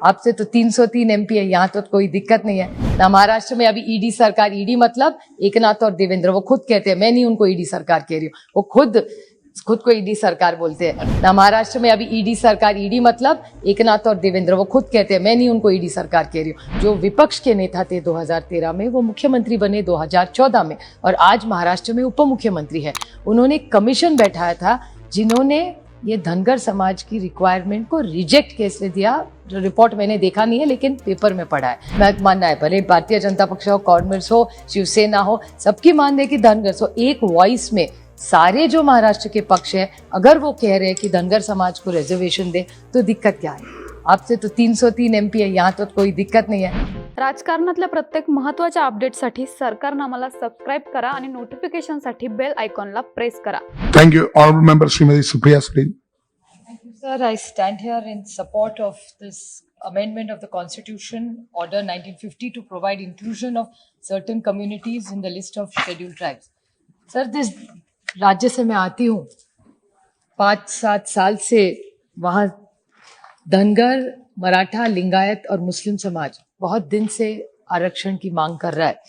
आपसे तो 303 MP है, यहाँ तो कोई दिक्कत नहीं है ना। महाराष्ट्र में अभी ईडी सरकार, ईडी मतलब एकनाथ और देवेंद्र, वो खुद कहते हैं, मैं नहीं उनको ईडी सरकार कह रही हूँ, वो खुद को ईडी सरकार बोलते हैं ना। महाराष्ट्र में अभी ईडी सरकार, ईडी मतलब एकनाथ और देवेंद्र, वो खुद कहते हैं, मैं नहीं उनको ईडी सरकार कह रही हूँ। जो विपक्ष के नेता थे 2013 में, वो मुख्यमंत्री बने 2014 में और आज महाराष्ट्र में उप मुख्यमंत्री है। उन्होंने एक कमीशन बैठाया था जिन्होंने ये धनगर समाज की रिक्वायरमेंट को रिजेक्ट कैसे दिया। जो रिपोर्ट मैंने देखा नहीं है लेकिन पेपर में पढ़ा है। मैं मानना है, भले भारतीय जनता पक्ष हो, कांग्रेस हो, शिवसेना हो, सबकी मान है कि धनगर हो, एक वॉइस में सारे जो महाराष्ट्र के पक्ष है, अगर वो कह रहे हैं कि धनगर समाज को रिजर्वेशन दे तो दिक्कत क्या है। आपसे तो 303 MP है, यहाँ तो कोई दिक्कत नहीं है। राजकारणातल्या प्रत्येक महत्त्वाच्या अपडेटसाठी सरकारनामाला सबस्क्राइब करा आणि नोटिफिकेशनसाठी बेल आयकॉनला प्रेस करा। Thank you. Honorable Member Srimati Supriya Suri. Thank you, sir. I stand here in support of this amendment of the Constitution, Order 1950, to provide inclusion of certain communities in the list of scheduled tribes. Sir, this राज्य से मैं आती हूँ, 5-7 साल से वहाँ धनगर, मराठा, लिंगायत और मुस्लिम समाज बहुत दिन से आरक्षण की मांग कर रहा है।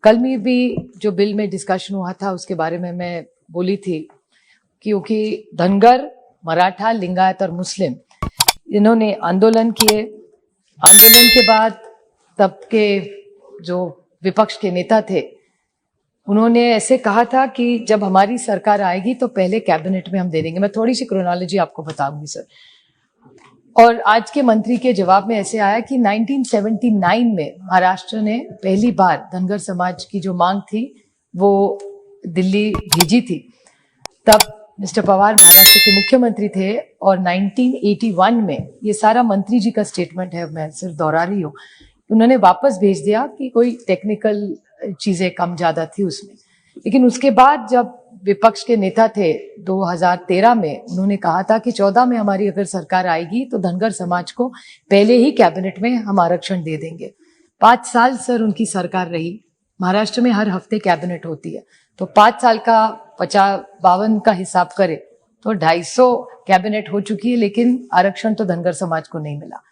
कल में भी जो बिल में डिस्कशन हुआ था उसके बारे में मैं बोली थी, क्योंकि धनगर, मराठा, लिंगायत और मुस्लिम इन्होंने आंदोलन किए। आंदोलन के बाद तब के जो विपक्ष के नेता थे उन्होंने ऐसे कहा था कि जब हमारी सरकार आएगी तो पहले कैबिनेट में हम दे देंगे। मैं थोड़ी सी क्रोनोलॉजी आपको बताऊंगी सर। और आज के मंत्री के जवाब में ऐसे आया कि 1979 में महाराष्ट्र ने पहली बार धनगर समाज की जो मांग थी वो दिल्ली भेजी थी। तब मिस्टर पवार महाराष्ट्र के मुख्यमंत्री थे और 1981 में, ये सारा मंत्री जी का स्टेटमेंट है, मैं सिर्फ दोहरा रही हूँ, उन्होंने वापस भेज दिया कि कोई टेक्निकल चीजें कम ज्यादा थी उसमें। लेकिन उसके बाद जब विपक्ष के नेता थे 2013 में, उन्होंने कहा था कि 14 में हमारी अगर सरकार आएगी तो धनगर समाज को पहले ही कैबिनेट में हम आरक्षण दे देंगे। 5 साल सर उनकी सरकार रही। महाराष्ट्र में हर हफ्ते कैबिनेट होती है, तो 5 साल का 52 का हिसाब करे तो 250 कैबिनेट हो चुकी है, लेकिन आरक्षण तो धनगर समाज को नहीं मिला।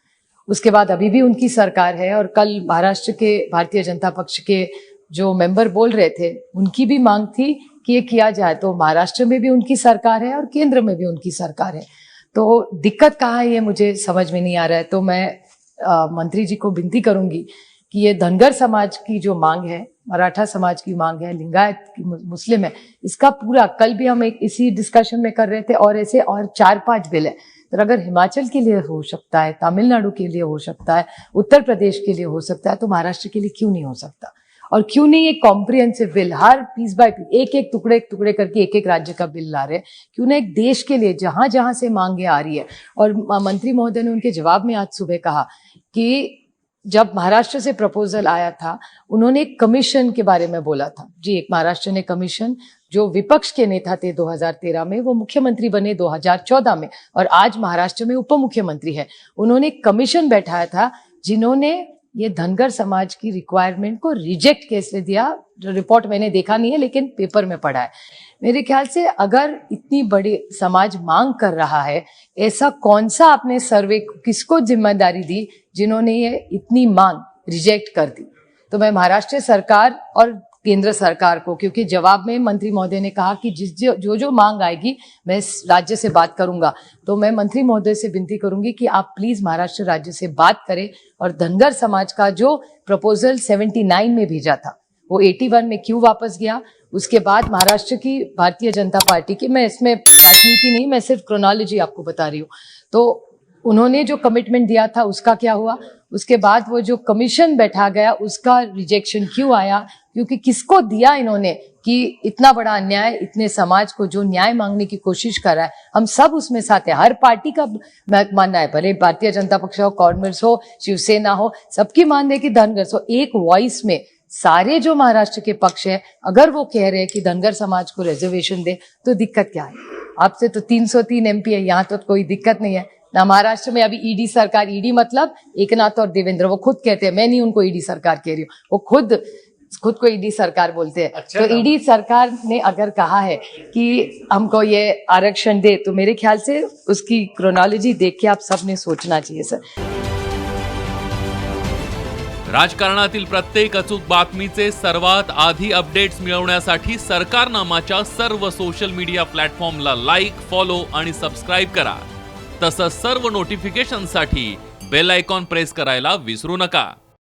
उसके बाद अभी भी उनकी सरकार है और कल महाराष्ट्र के भारतीय जनता पक्ष के जो मेंबर बोल रहे थे उनकी भी मांग थी कि ये किया जाए। तो महाराष्ट्र में भी उनकी सरकार है और केंद्र में भी उनकी सरकार है, तो दिक्कत कहाँ है ये मुझे समझ में नहीं आ रहा है। तो मैं मंत्री जी को विनती करूंगी कि ये धनगर समाज की जो मांग है, मराठा समाज की मांग है, लिंगायत की, मुस्लिम है, इसका पूरा, कल भी हम एक इसी डिस्कशन में कर रहे थे और ऐसे और 4-5 बिल है। तो अगर हिमाचल के लिए हो सकता है, तमिलनाडु के लिए हो सकता है, उत्तर प्रदेश के लिए हो सकता है, तो महाराष्ट्र के लिए क्यों नहीं हो सकता। और क्यों नहीं एक कॉम्प्रिहेंसिव बिल, हर पीस बाय पीस, एक टुकड़े करके एक राज्य का बिल ला रहे हैं। क्यों ना एक देश के लिए जहां जहां से मांगे आ रही है। और मंत्री महोदय ने उनके जवाब में आज सुबह कहा कि जब महाराष्ट्र से प्रपोजल आया था उन्होंने एक कमीशन के बारे में बोला था। जी, एक महाराष्ट्र ने कमीशन, जो विपक्ष के नेता थे 2013 में, वो मुख्यमंत्री बने 2014 में और आज महाराष्ट्र में उप मुख्यमंत्री है। उन्होंने एक कमीशन बैठाया था जिन्होंने ये धनगर समाज की रिक्वायरमेंट को रिजेक्ट कैसे दिया। जो रिपोर्ट मैंने देखा नहीं है लेकिन पेपर में पढ़ा है। मेरे ख्याल से अगर इतनी बड़ी समाज मांग कर रहा है, ऐसा कौन सा आपने सर्वे, किसको जिम्मेदारी दी जिन्होंने ये इतनी मांग रिजेक्ट कर दी। तो मैं महाराष्ट्र सरकार और केंद्र सरकार को, क्योंकि जवाब में मंत्री महोदय ने कहा कि जो मांग आएगी मैं राज्य से बात करूंगा, तो मैं मंत्री महोदय से विनती करूंगी कि आप प्लीज महाराष्ट्र राज्य से बात करें और धनगर समाज का जो प्रपोजल 79 में भेजा था वो 81 में क्यों वापस गया। उसके बाद महाराष्ट्र की भारतीय जनता पार्टी की, मैं इसमें राजनीति नहीं, मैं सिर्फ क्रोनोलॉजी आपको बता रही हूँ, तो उन्होंने जो कमिटमेंट दिया था उसका क्या हुआ। उसके बाद वो जो कमीशन बैठा गया उसका रिजेक्शन क्यों आया, क्योंकि किसको दिया इन्होंने कि इतना बड़ा अन्याय, इतने समाज को जो न्याय मांगने की कोशिश कर रहा है, हम सब उसमें साथ है। हर पार्टी का मानना है, भले भारतीय जनता पक्ष हो, कांग्रेस हो, शिवसेना हो, सबकी मान है कि धनगर हो, एक वॉइस में सारे जो महाराष्ट्र के पक्ष है, अगर वो कह रहे हैं कि धनगर समाज को रिजर्वेशन दे तो दिक्कत क्या है। आपसे तो 303 MP है, यहाँ तो कोई दिक्कत नहीं है ना। महाराष्ट्र में अभी ईडी सरकार, ईडी मतलब एकनाथ और देवेंद्र, वो खुद कहते हैं, मैं नहीं उनको ईडी सरकार कह रही हूँ, वो खुद को ईडी सरकार बोलते हैं। तो ईडी सरकार ने अगर कहा है कि हमको ये आरक्षण दे, तो मेरे ख्याल से उसकी क्रोनोलॉजी देख के आप सबने सोचना चाहिए सर। राजकारणातील प्रत्येक अचूक बातमीचे सर्वात आधी अपडेट्स मिळवण्यासाठी सरकारनामाच्या सर्व सोशल मीडिया प्लॅटफॉर्मला लाईक, फॉलो आणि सबस्क्राईब करा. तसंच सर्व नोटिफिकेशनसाठी बेल आयकॉन प्रेस करायला विसरू नका.